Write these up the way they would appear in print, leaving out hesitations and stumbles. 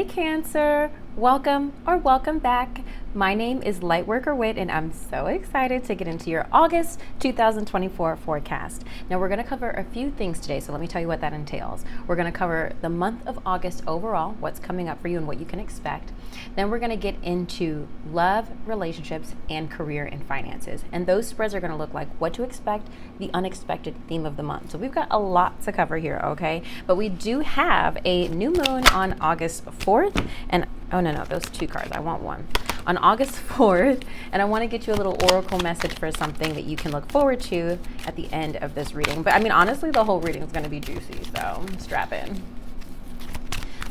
Cancer, welcome or welcome back. My name is Lightworker Whit and I'm so excited to get into your August 2024 forecast. Now we're going to cover a few things today, so let me tell you what that entails. We're going to cover the month of August overall, what's coming up for you and what you can expect. Then we're going to get into love, relationships, and career and finances. And those spreads are going to look like what to expect, the unexpected theme of the month. So we've got a lot to cover here, okay? But we do have a new moon on August 4th. And oh no, those two cards, I want one. On August 4th, and I want to get you a little oracle message for something that you can look forward to at the end of this reading. But I mean, honestly, the whole reading is going to be juicy, so strap in.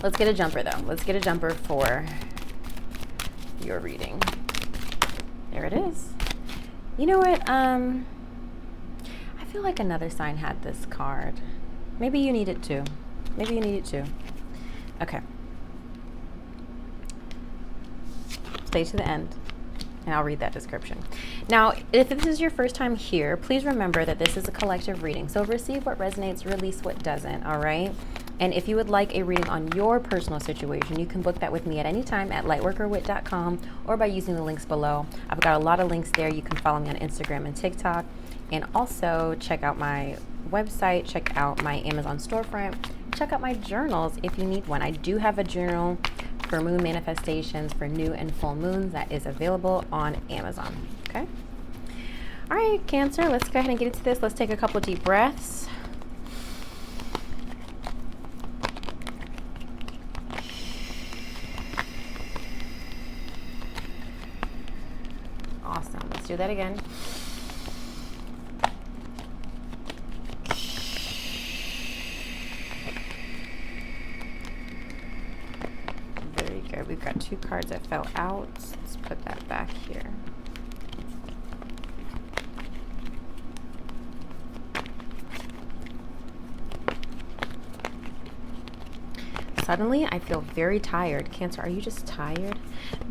Let's get a jumper though. Let's get a jumper for your reading. There it is. You know what? I feel like another sign had this card. Maybe you need it too. Maybe you need it too. Okay. Stay to the end and I'll read that description. Now, if this is your first time here, please remember that this is a collective reading. So receive what resonates, release what doesn't, all right? And if you would like a reading on your personal situation, you can book that with me at any time at lightworkerwhit.com or by using the links below. I've got a lot of links there. You can follow me on Instagram and TikTok, and also check out my website, check out my Amazon storefront, check out my journals if you need one. I do have a journal for moon manifestations for new and full moons that is available on Amazon. Okay. All right, Cancer, let's go ahead and get into this. Let's take a couple deep breaths. Awesome. Let's do that again. We've got two cards that fell out. Let's put that back here. Suddenly, I feel very tired. Cancer, are you just tired?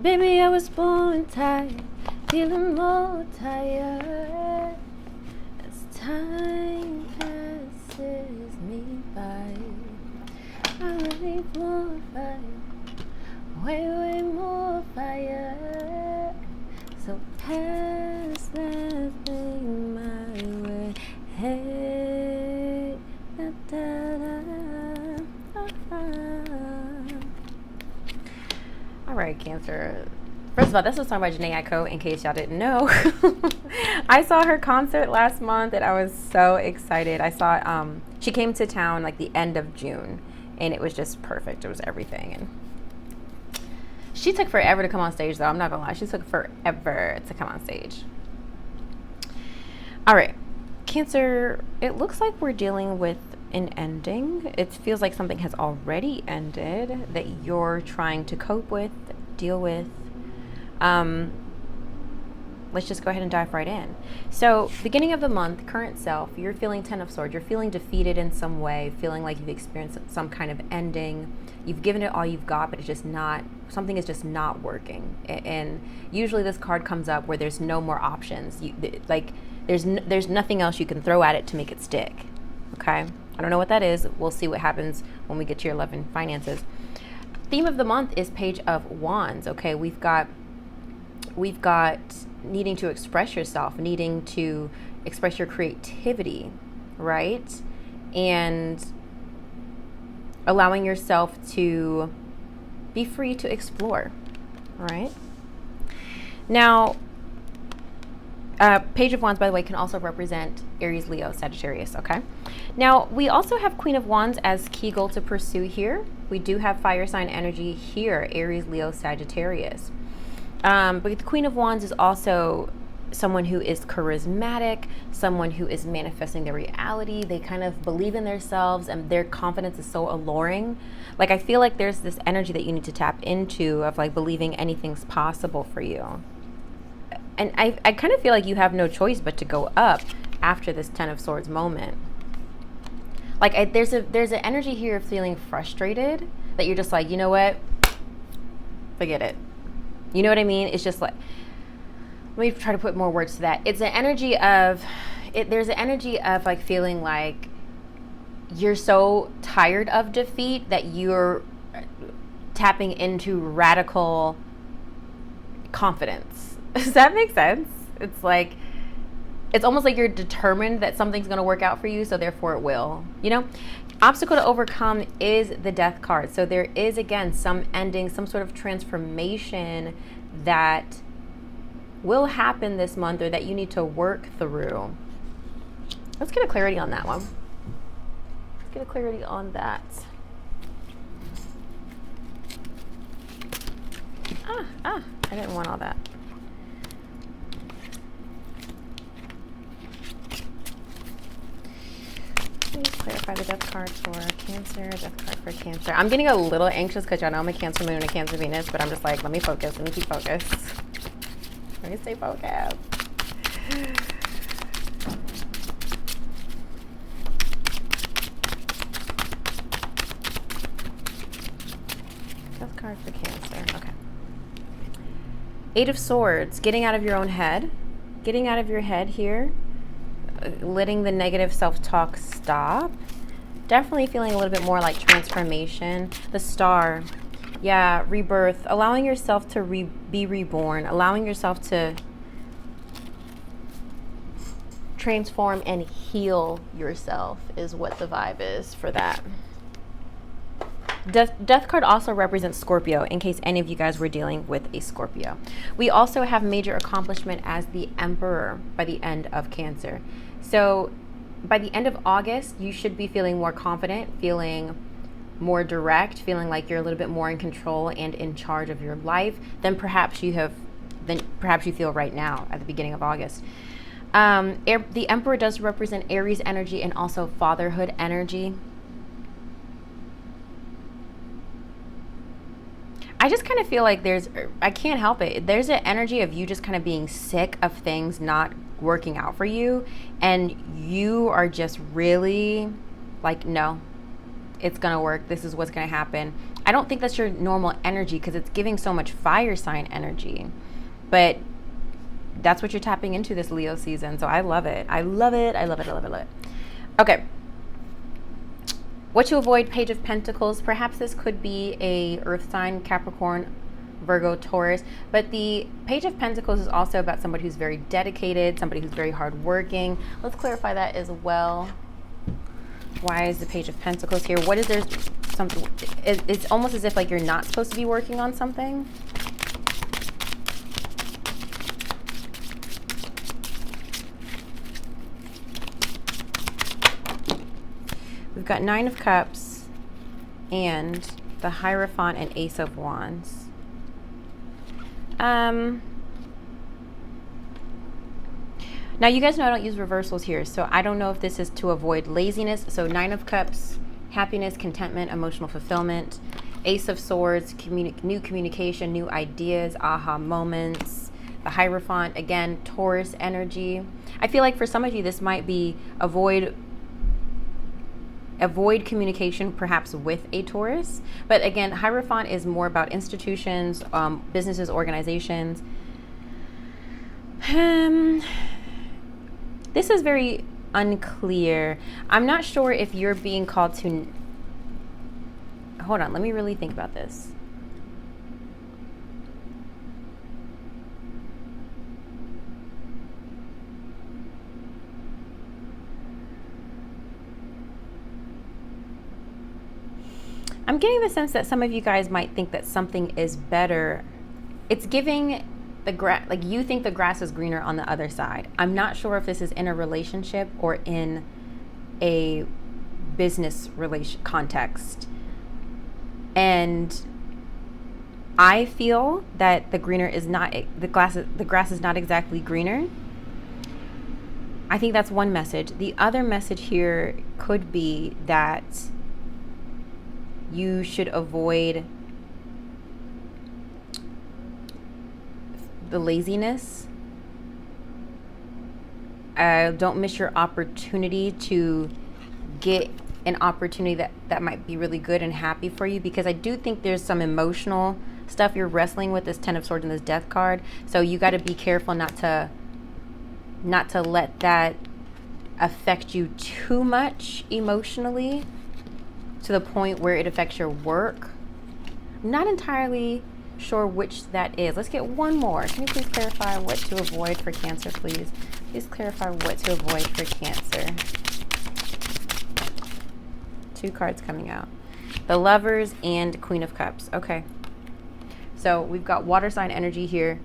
Baby, I was born tired, feeling more tired as time passes me by. I need more fire. Way more fire, so pass that thing my way. Hey, da, da, da, da. All right, Cancer. First of all, this was sung by Janae Aiko, in case y'all didn't know. I saw her concert last month and I was so excited. I saw she came to town like the end of June and it was just perfect. It was everything. And she took forever to come on stage, though. I'm not going to lie. She took forever to come on stage. All right. Cancer, it looks like we're dealing with an ending. It feels like something has already ended that you're trying to cope with, deal with. Let's just go ahead and dive right in. So, beginning of the month, current self, you're feeling 10 of Swords. You're feeling defeated in some way, feeling like you've experienced some kind of ending. You've given it all you've got, but it's just not, something is just not working. And usually this card comes up where there's no more options. There's nothing else you can throw at it to make it stick. Okay? I don't know what that is. We'll see what happens when we get to your love and finances. Theme of the month is Page of Wands. Okay, we've got needing to express yourself, needing to express your creativity, right? And allowing yourself to be free to explore, right? Now, Page of Wands, by the way, can also represent Aries, Leo, Sagittarius, okay? Now, we also have Queen of Wands as key goal to pursue here. We do have fire sign energy here, Aries, Leo, Sagittarius. But the Queen of Wands is also someone who is charismatic, someone who is manifesting their reality. They kind of believe in themselves and their confidence is so alluring. Like, I feel like there's this energy that you need to tap into of like believing anything's possible for you. And I kind of feel like you have no choice but to go up after this 10 of Swords moment. Like, there's an energy here of feeling frustrated that you're just like, you know what? Forget it. You know what I mean? It's just like, let me try to put more words to that. It's an energy of, there's an energy of like feeling like you're so tired of defeat that you're tapping into radical confidence. Does that make sense? It's like, it's almost like you're determined that something's going to work out for you, so therefore it will, you know? Obstacle to overcome is the Death card. So there is, again, some ending, some sort of transformation that will happen this month, or that you need to work through. Let's get a clarity on that one. Let's get a clarity on that. I didn't want all that. Please clarify the Death card for Cancer, Death card for Cancer. I'm getting a little anxious because y'all know I'm a Cancer moon and a Cancer Venus, but I'm just like, let me focus, let me keep focused. Let me stay focused. Death card for Cancer, okay. Eight of Swords, getting out of your own head. Getting out of your head here. Letting the negative self-talk stop. Definitely feeling a little bit more like transformation. The Star, yeah, rebirth. Allowing yourself to be reborn. Allowing yourself to transform and heal yourself is what the vibe is for that. Death card also represents Scorpio, in case any of you guys were dealing with a Scorpio. We also have major accomplishment as the Emperor by the end of Cancer. So by the end of August, you should be feeling more confident, feeling more direct, feeling like you're a little bit more in control and in charge of your life than perhaps you feel right now at the beginning of August. The Emperor does represent Aries energy and also fatherhood energy. I just kind of feel like I can't help it. There's an energy of you just kind of being sick of things not working out for you. And you are just really like, no, it's going to work. This is what's going to happen. I don't think that's your normal energy because it's giving so much fire sign energy. But that's what you're tapping into this Leo season. So I love it. I love it. I love it. I love it. I love it. Okay. What to avoid, Page of Pentacles. Perhaps this could be a earth sign, Capricorn, Virgo, Taurus. But the Page of Pentacles is also about somebody who's very dedicated, somebody who's very hardworking. Let's clarify that as well. Why is the Page of Pentacles here? What is there something? It's almost as if like you're not supposed to be working on something. We've got Nine of Cups and the Hierophant and Ace of Wands. Now you guys know I don't use reversals here, so I don't know if this is to avoid laziness. So Nine of Cups, happiness, contentment, emotional fulfillment. Ace of Swords, new communication, new ideas, aha moments. The Hierophant, again, Taurus energy. I feel like for some of you this might be avoid communication perhaps with a Taurus. But again, Hierophant is more about institutions, businesses, organizations. This is very unclear. I'm not sure if you're being called to... Hold on, let me really think about this. I'm getting the sense that some of you guys might think that something is better. It's giving the grass, like you think the grass is greener on the other side. I'm not sure if this is in a relationship or in a business context. And I feel that the grass is not exactly greener. I think that's one message. The other message here could be that you should avoid the laziness. Don't miss your opportunity to get an opportunity that might be really good and happy for you, because I do think there's some emotional stuff you're wrestling with, this Ten of Swords and this Death card. So you got to be careful not to let that affect you too much emotionally, to the point where it affects your work. Not entirely sure which that is. Let's get one more. Can you please clarify what to avoid for Cancer, please? Please clarify what to avoid for Cancer. 2 cards coming out. The Lovers and Queen of Cups. Okay. So we've got water sign energy here.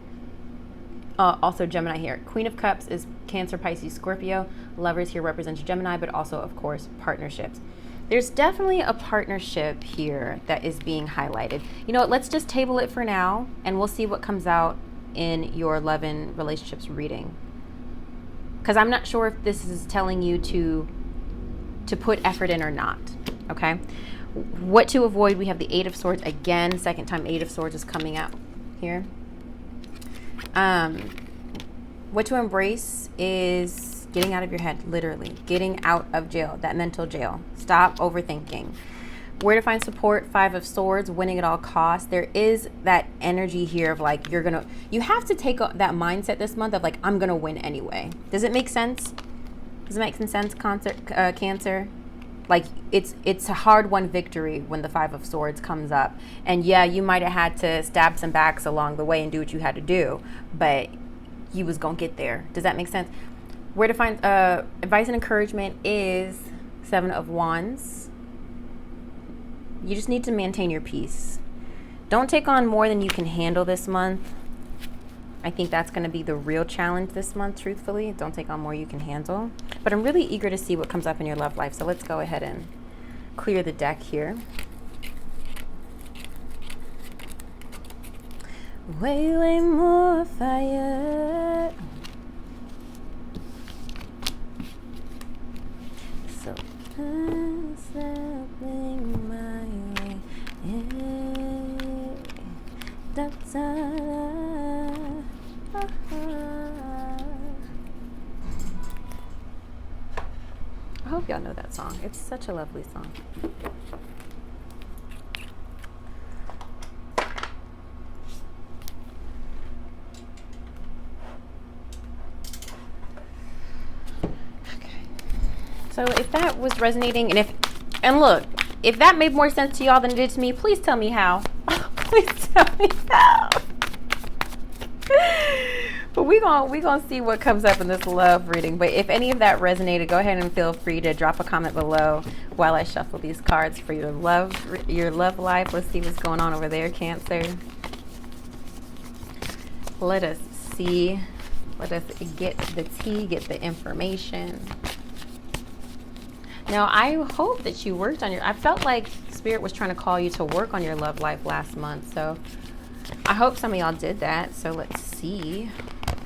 Also Gemini here. Queen of Cups is Cancer, Pisces, Scorpio. Lovers here represents Gemini, but also, of course, partnerships. There's definitely a partnership here that is being highlighted. You know what? Let's just table it for now, and we'll see what comes out in your love and relationships reading. Because I'm not sure if this is telling you to put effort in or not. Okay? What to avoid? We have the 8 of Swords again. Second time 8 of Swords is coming out here. What to embrace is getting out of your head, literally. Getting out of jail, that mental jail. Stop overthinking. Where to find support? 5 of Swords, winning at all costs. There is that energy here of like, you have to take that mindset this month of like, I'm going to win anyway. Does it make sense? Does it make some sense, Cancer? Like, it's a hard-won victory when the 5 of Swords comes up. And yeah, you might have had to stab some backs along the way and do what you had to do, but you was going to get there. Does that make sense? Where to find advice and encouragement is 7 of Wands. You just need to maintain your peace. Don't take on more than you can handle this month. I think that's going to be the real challenge this month, truthfully. Don't take on more you can handle. But I'm really eager to see what comes up in your love life. So let's go ahead and clear the deck here. Way, way more fire. So something my way. That's I hope y'all know that song. It's such a lovely song. Okay. So if that was resonating, and look, if that made more sense to y'all than it did to me, please tell me how. Please tell me how. But we gonna see what comes up in this love reading. But if any of that resonated, go ahead and feel free to drop a comment below while I shuffle these cards for your love life. Let's see what's going on over there, Cancer. Let us see. Let us get the tea, get the information. Now, I hope that you worked on I felt like Spirit was trying to call you to work on your love life last month. So I hope some of y'all did that. So let's see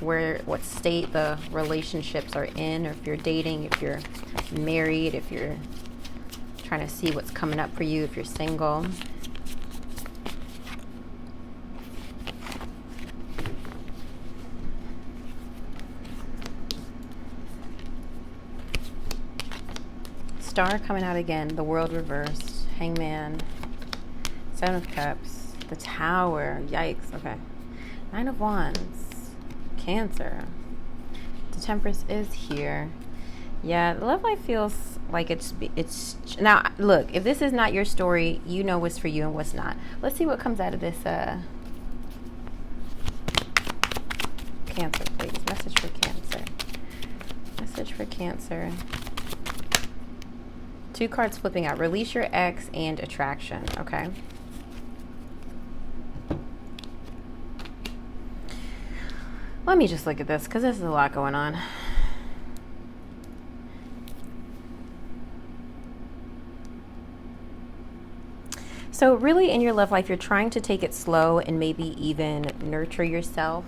what state the relationships are in, or if you're dating, if you're married, if you're trying to see what's coming up for you, if you're single. Star coming out again, the World reversed, Hangman, 7 of Cups, the Tower, yikes, okay. 9 of Wands, Cancer, the Temperance is here. Yeah, the love life feels like it's now look, if this is not your story, you know what's for you and what's not. Let's see what comes out of this Cancer, please. Message for Cancer. Message for Cancer. 2 cards flipping out. Release your ex and attraction. Okay. Let me just look at this because this is a lot going on. So really in your love life, you're trying to take it slow and maybe even nurture yourself.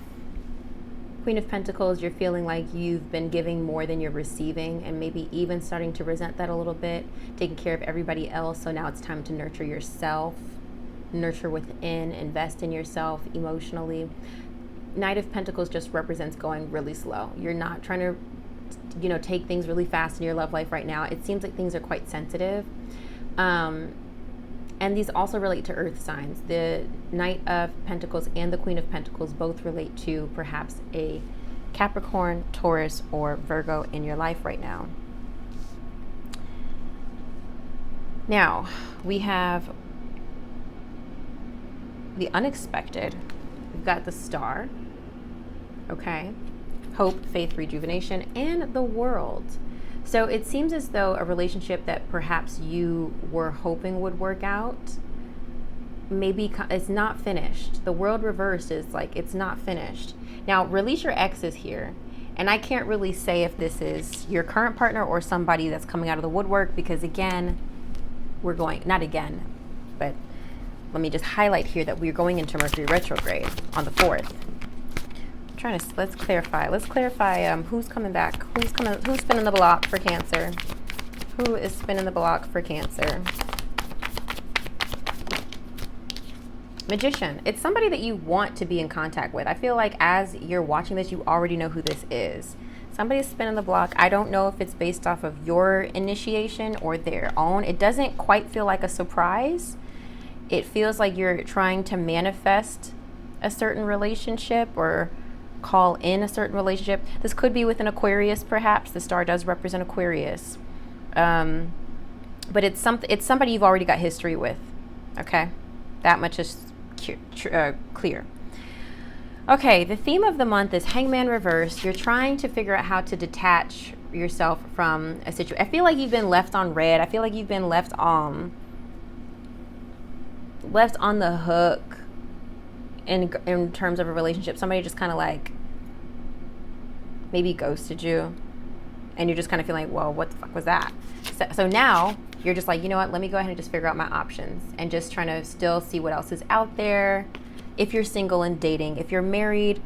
Queen of Pentacles, you're feeling like you've been giving more than you're receiving, and maybe even starting to resent that a little bit, taking care of everybody else. So now it's time to nurture yourself, nurture within, invest in yourself emotionally. Knight of Pentacles just represents going really slow. You're not trying to, take things really fast in your love life right now. It seems like things are quite sensitive. And these also relate to earth signs. The Knight of Pentacles and the Queen of Pentacles both relate to perhaps a Capricorn, Taurus, or Virgo in your life right now. Now, we have the unexpected. We've got the Star, okay? Hope, faith, rejuvenation, and the World. So it seems as though a relationship that perhaps you were hoping would work out, maybe it's not finished. The World reversed is like, it's not finished. Now, release your ex is here. And I can't really say if this is your current partner or somebody that's coming out of the woodwork, because again, we're going, not again, but let me just highlight here that we're going into Mercury retrograde on the 4th. Let's clarify who's coming back, who's spinning the block for Cancer, who is spinning the block for Cancer. Magician, it's somebody that you want to be in contact with. I feel like as you're watching this, you already know who this is. Somebody's spinning the block. I don't know if it's based off of your initiation or their own. It doesn't quite feel like a surprise. It feels like you're trying to manifest a certain relationship or call in a certain relationship. This could be with an Aquarius, perhaps. The Star does represent Aquarius. But it's somebody you've already got history with. Okay? That much is clear. Okay, the theme of the month is Hangman reversed. You're trying to figure out how to detach yourself from a situation. I feel like you've been left on red. I feel like you've been left on the hook in terms of a relationship. Somebody just kind of like maybe ghosted you, and you're just kind of feeling like, well, what the fuck was that? So now you're just like, you know what, let me go ahead and just figure out my options and just trying to still see what else is out there. If you're single and dating, if you're married,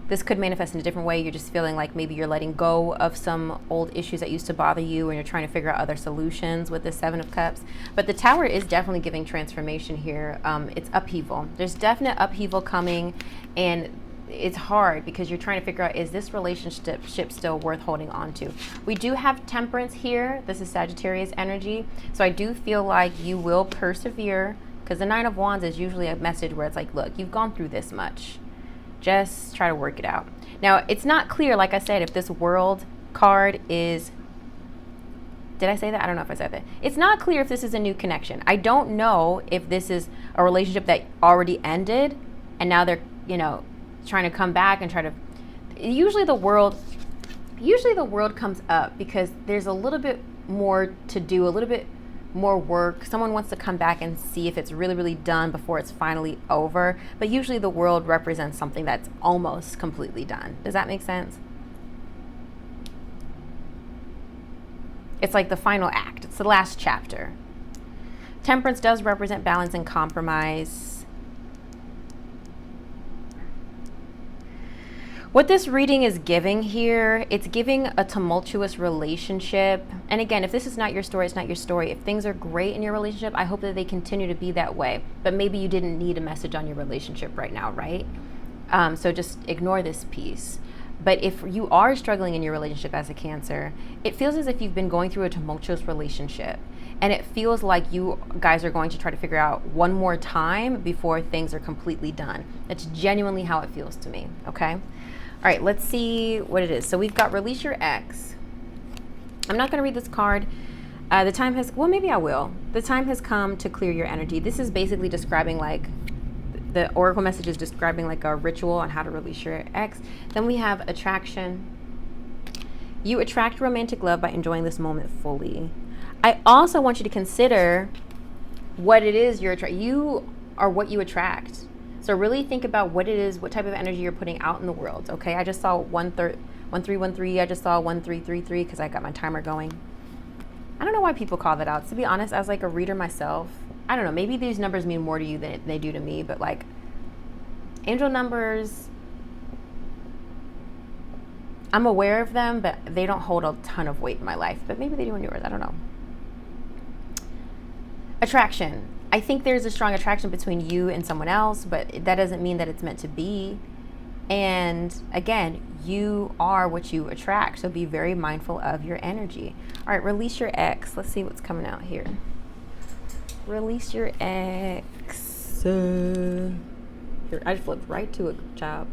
this could manifest in a different way. You're just feeling like maybe you're letting go of some old issues that used to bother you, and you're trying to figure out other solutions with the 7 of Cups. But the Tower is definitely giving transformation here. It's upheaval. There's definite upheaval coming, and it's hard because you're trying to figure out, is this relationship still worth holding on to? We do have Temperance here. This is Sagittarius energy. So I do feel like you will persevere, because the 9 of Wands is usually a message where it's like, look, you've gone through this much. Just try to work it out. Now, it's not clear, like I said, if this World card is, did I say that? I don't know if I said that. It's not clear if this is a new connection. I don't know if this is a relationship that already ended and now they're, trying to come back and try to, usually the world comes up because there's a little bit more to do, a little bit more work. Someone wants to come back and see if it's really, really done before it's finally over. But usually the World represents something that's almost completely done. Does that make sense? It's like the final act. It's the last chapter. Temperance does represent balance and compromise. What this reading is giving here, it's giving a tumultuous relationship. And again, if this is not your story, it's not your story. If things are great in your relationship, I hope that they continue to be that way. But maybe you didn't need a message on your relationship right now, right? So just ignore this piece. But if you are struggling in your relationship as a Cancer, it feels as if you've been going through a tumultuous relationship. And it feels like you guys are going to try to figure out one more time before things are completely done. That's genuinely how it feels to me, okay? All right, let's see what it is. So we've got Release Your Ex. I'm not going to read this card. The time has, well, maybe I will. The time has come to clear your energy. This is basically describing like, the Oracle message is describing like a ritual on how to release your ex. Then we have Attraction. You attract romantic love by enjoying this moment fully. I also want you to consider what it is you're attracting. You are what you attract. So really think about what it is, what type of energy you're putting out in the world, okay? I just saw 1313. I just saw 1333 because I got my timer going. I don't know why people call that out. To be honest, as like a reader myself, I don't know. Maybe these numbers mean more to you than they do to me, but like angel numbers, I'm aware of them, but they don't hold a ton of weight in my life. But maybe they do in yours. I don't know. Attraction. I think there's a strong attraction between you and someone else, but that doesn't mean that it's meant to be. And again, you are what you attract, so be very mindful of your energy. All right, release your ex. Let's see what's coming out here. Release your ex. Here, I just flipped right to a job.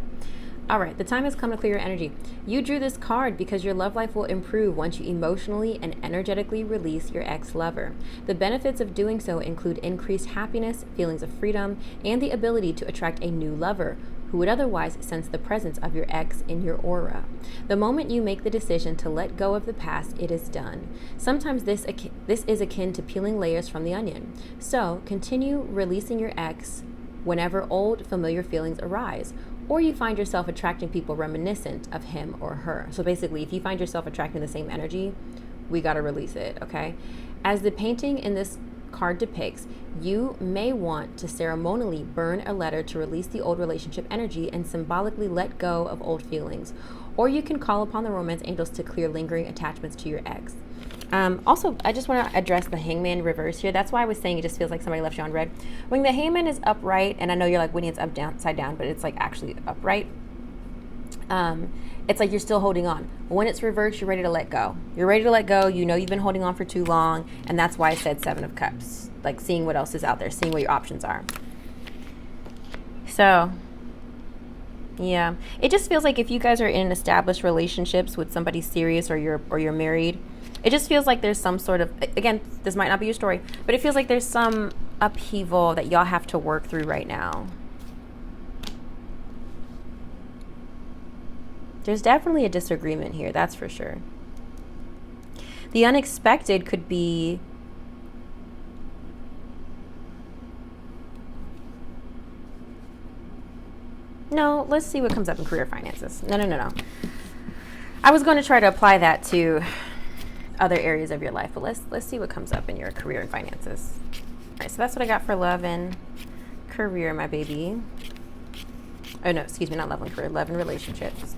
All right, the time has come to clear your energy. You drew this card because your love life will improve once you emotionally and energetically release your ex-lover. The benefits of doing so include increased happiness, feelings of freedom, and the ability to attract a new lover who would otherwise sense the presence of your ex in your aura. The moment you make the decision to let go of the past, it is done. Sometimes this is akin to peeling layers from the onion. So continue releasing your ex whenever old familiar feelings arise, or you find yourself attracting people reminiscent of him or her. So basically, if you find yourself attracting the same energy, we got to release it, okay? As the painting in this card depicts, you may want to ceremonially burn a letter to release the old relationship energy and symbolically let go of old feelings. Or you can call upon the romance angels to clear lingering attachments to your ex. Also, I just want to address the Hangman reverse here. That's why I was saying it just feels like somebody left you on red. When the Hangman is upright, and I know you're like, Whitney, it's upside down, but it's like actually upright. It's like you're still holding on. When it's reversed, you're ready to let go. You're ready to let go. You know you've been holding on for too long, and that's why I said 7 of Cups. Like seeing what else is out there, seeing what your options are. So, yeah, it just feels like if you guys are in established relationships with somebody serious, or you're married, it just feels like there's some sort of, again, this might not be your story, but it feels like there's some upheaval that y'all have to work through right now. There's definitely a disagreement here, that's for sure. The unexpected could be no, let's see what comes up in career finances. No. I was going to try to apply that to other areas of your life, but let's see what comes up in your career and finances. All right, so that's what I got for love and career, my baby. Oh no, excuse me, not love and career, love and relationships.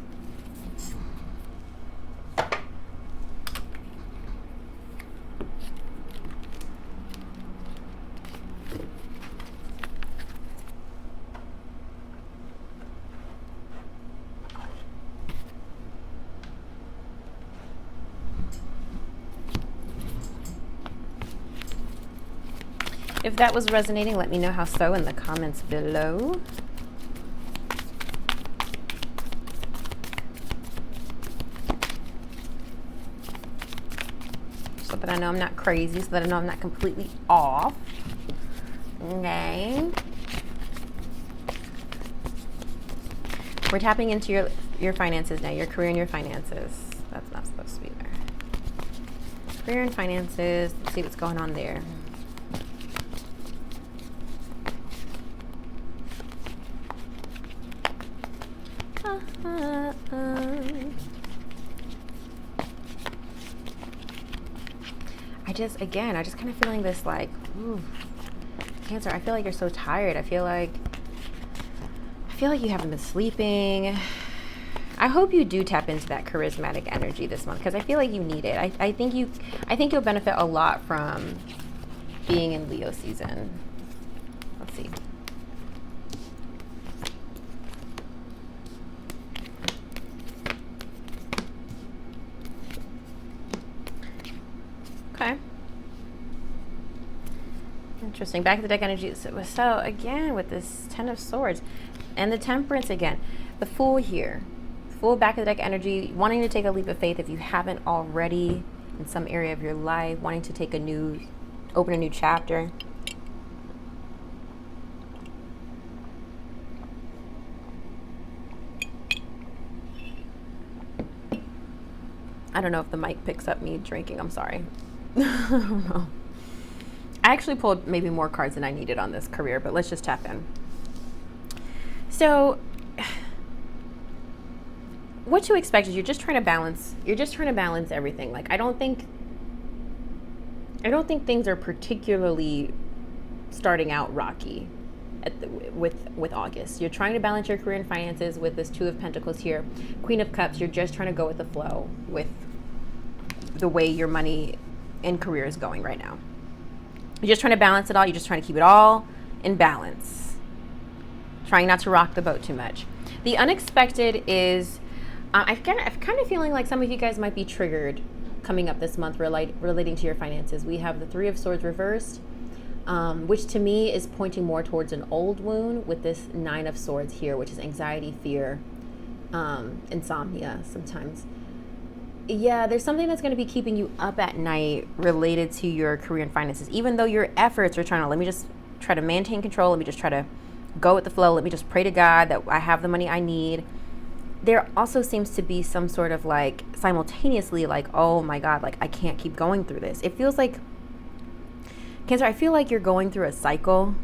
If that was resonating, let me know how so in the comments below. So that I know I'm not crazy, so that I know I'm not completely off. Okay. We're tapping into your finances now, your career and your finances. That's not supposed to be there. Career and finances, let's see what's going on there. I just kind of feeling this like, ooh, Cancer, I feel like you're so tired. I feel like you haven't been sleeping. I hope you do tap into that charismatic energy this month, because I feel like you need it. I think you'll benefit a lot from being in Leo season. Let's see. Okay. Interesting. Back of the deck energy. So again, with this 10 of Swords and the Temperance again, the Fool here. Full back of the deck energy, wanting to take a leap of faith if you haven't already in some area of your life, wanting to take open a new chapter. I don't know if the mic picks up me drinking. I'm sorry. I don't know. I actually pulled maybe more cards than I needed on this career, but let's just tap in. So what you expect is you're just trying to balance everything. Like I don't think things are particularly starting out rocky with August. You're trying to balance your career and finances with this 2 of Pentacles here. Queen of Cups, you're just trying to go with the flow with the way your money and career is going right now. You're just trying to balance it all. You're just trying to keep it all in balance. Trying not to rock the boat too much. The unexpected is, I'm kind of feeling like some of you guys might be triggered coming up this month relating to your finances. We have the 3 of Swords reversed, which to me is pointing more towards an old wound, with this 9 of Swords here, which is anxiety, fear, insomnia sometimes. Yeah, there's something that's going to be keeping you up at night related to your career and finances. Even though your efforts are trying to, let me just try to maintain control, let me just try to go with the flow, let me just pray to God that I have the money I need. There also seems to be some sort of like simultaneously like, oh my God, like I can't keep going through this. It feels like, Cancer, I feel like you're going through a cycle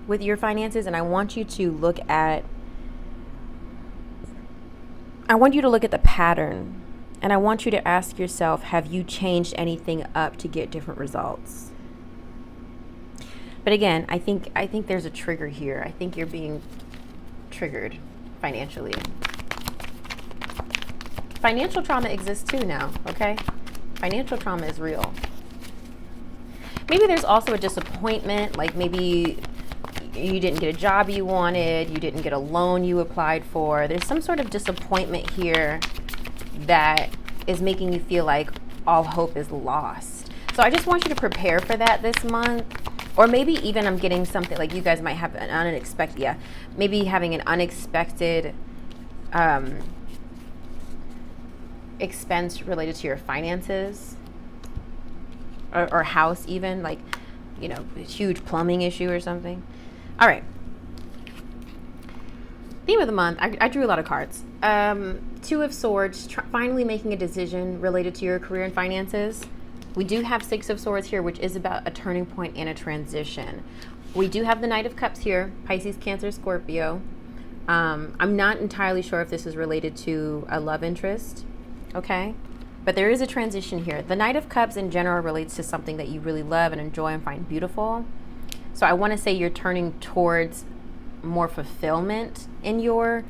with your finances, and I want you to look at the pattern. And I want you to ask yourself, have you changed anything up to get different results? But again, I think there's a trigger here. I think you're being triggered financially. Financial trauma exists too now, okay? Financial trauma is real. Maybe there's also a disappointment, like maybe you didn't get a job you wanted, you didn't get a loan you applied for. There's some sort of disappointment here that is making you feel like all hope is lost. So I just want you to prepare for that this month. Or maybe even I'm getting something like you guys might have an unexpected, maybe having an unexpected expense related to your finances or house even, like, you know, a huge plumbing issue or something. All right. Theme of the month, I drew a lot of cards. Two of Swords, finally making a decision related to your career and finances. We do have Six of Swords here, which is about a turning point and a transition. We do have the Knight of Cups here, Pisces, Cancer, Scorpio. I'm not entirely sure if this is related to a love interest, okay? But there is a transition here. The Knight of Cups in general relates to something that you really love and enjoy and find beautiful. So I want to say you're turning towards more fulfillment in your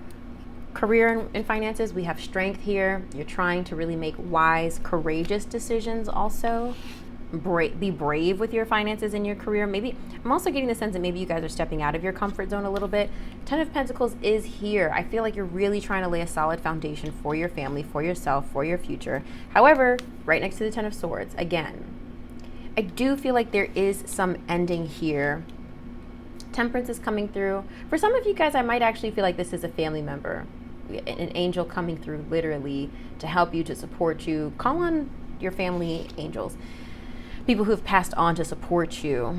career and finances. We have Strength here. You're trying to really make wise, courageous decisions also. Be brave with your finances in your career. Maybe I'm also getting the sense that maybe you guys are stepping out of your comfort zone a little bit. Ten of Pentacles is here. I feel like you're really trying to lay a solid foundation for your family, for yourself, for your future. However, right next to the Ten of Swords, again, I do feel like there is some ending here. Temperance is coming through. For some of you guys, I might actually feel like this is a family member, an angel coming through literally to help you, to support you. Call on your family angels, people who have passed on to support you.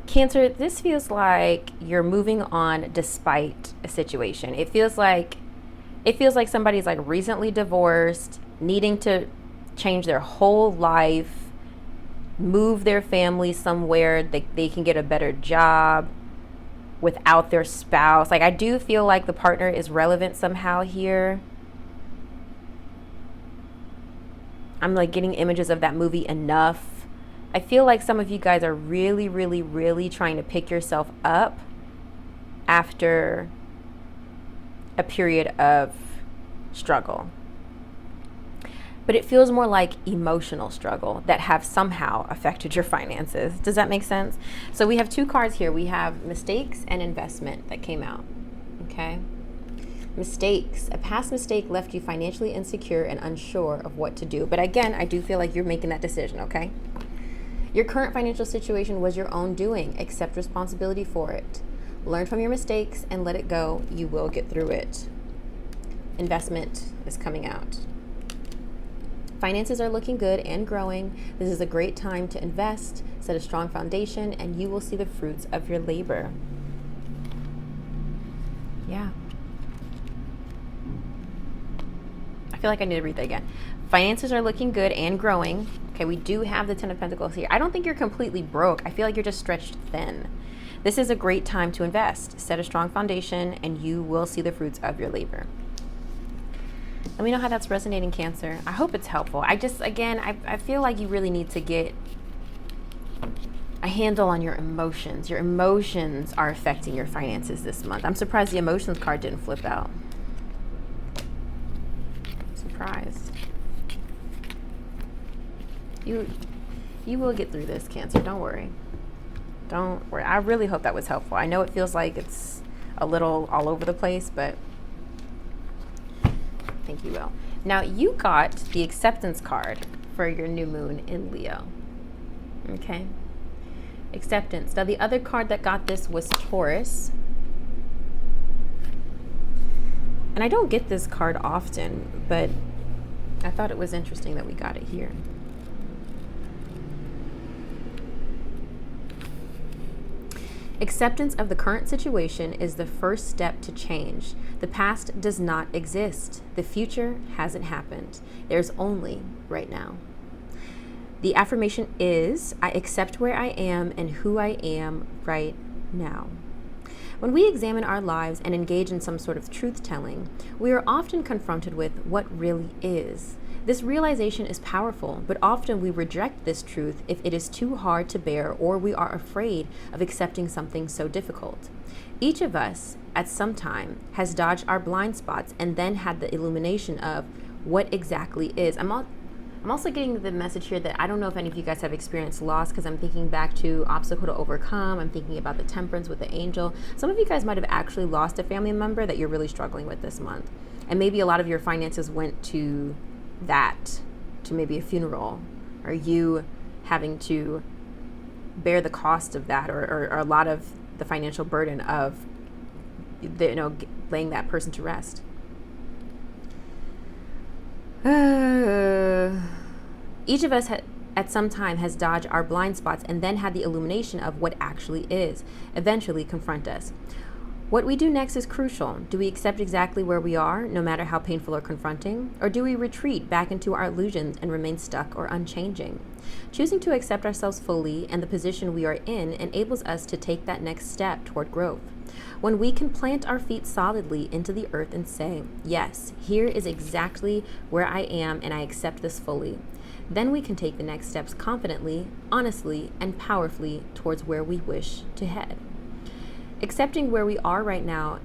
Cancer, this feels like you're moving on despite a situation. It feels like somebody's like recently divorced, needing to change their whole life, move their family somewhere they can get a better job without their spouse. Like, I do feel like the partner is relevant somehow here. I'm like getting images of that movie Enough. I feel like some of you guys are really, really, really trying to pick yourself up after a period of struggle. But it feels more like emotional struggle that have somehow affected your finances. Does that make sense? So we have two cards here. We have mistakes and investment that came out, okay? Mistakes. A past mistake left you financially insecure and unsure of what to do. But again, I do feel like you're making that decision, okay? Your current financial situation was your own doing. Accept responsibility for it. Learn from your mistakes and let it go. You will get through it. Investment is coming out. Finances are looking good and growing. This is a great time to invest, set a strong foundation, and you will see the fruits of your labor. Yeah. I feel like I need to read that again. Finances are looking good and growing. Okay, we do have the Ten of Pentacles here. I don't think you're completely broke. I feel like you're just stretched thin. This is a great time to invest, set a strong foundation, and you will see the fruits of your labor. Let me know how that's resonating, Cancer. I hope it's helpful. I feel like you really need to get a handle on your emotions. Your emotions are affecting your finances this month. I'm surprised the emotions card didn't flip out. Surprised. You will get through this, Cancer. Don't worry. Don't worry. I really hope that was helpful. I know it feels like it's a little all over the place, but I think you will. Now, you got the acceptance card for your new moon in Leo. Okay. Acceptance. Now, the other card that got this was Taurus. And I don't get this card often, but I thought it was interesting that we got it here. Acceptance of the current situation is the first step to change. The past does not exist. The future hasn't happened. There's only right now. The affirmation is, I accept where I am and who I am right now. When we examine our lives and engage in some sort of truth-telling, we are often confronted with what really is. This realization is powerful, but often we reject this truth if it is too hard to bear or we are afraid of accepting something so difficult. Each of us, at some time, has dodged our blind spots and then had the illumination of what exactly is. I'm also getting the message here that I don't know if any of you guys have experienced loss, because I'm thinking back to obstacle to overcome. I'm thinking about the temperance with the angel. Some of you guys might have actually lost a family member that you're really struggling with this month. And maybe a lot of your finances went to that, to maybe a funeral, or you having to bear the cost of that, or a lot of the financial burden of laying that person to rest. Each of us at some time has dodged our blind spots and then had the illumination of what actually is, eventually confront us. What we do next is crucial. Do we accept exactly where we are, no matter how painful or confronting? Or do we retreat back into our illusions and remain stuck or unchanging? Choosing to accept ourselves fully and the position we are in enables us to take that next step toward growth. When we can plant our feet solidly into the earth and say, yes, here is exactly where I am and I accept this fully, then we can take the next steps confidently, honestly, and powerfully towards where we wish to head. Accepting where we are right now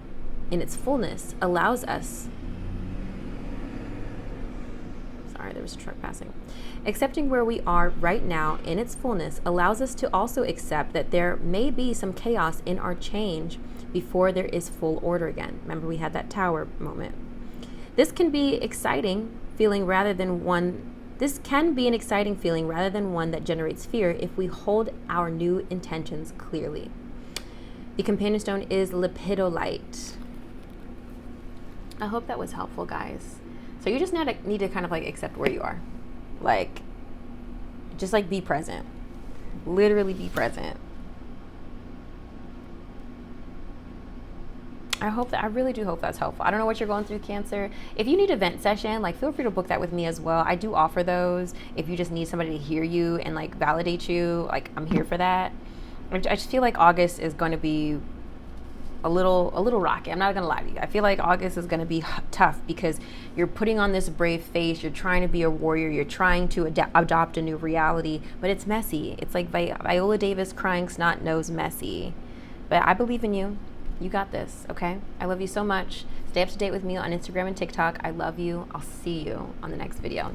in its fullness allows us, there was a truck passing. Accepting where we are right now in its fullness allows us to also accept that there may be some chaos in our change before there is full order again. Remember, we had that tower moment. This can be an exciting feeling rather than one that generates fear if we hold our new intentions clearly. The companion stone is lepidolite. I hope that was helpful, guys. So you just need to kind of accept where you are. Just be present. Literally be present. I really do hope that's helpful. I don't know what you're going through, Cancer. If you need a vent session, feel free to book that with me as well. I do offer those. If you just need somebody to hear you and validate you, I'm here for that. I just feel like August is going to be a little rocky. I'm not gonna lie to you. I feel like August is gonna be tough because you're putting on this brave face. You're trying to be a warrior. You're trying to adopt a new reality, but it's messy. It's like Viola Davis crying snot nose messy. But I believe in you. You got this, okay? I love you so much. Stay up to date with me on Instagram and TikTok. I love you. I'll see you on the next video.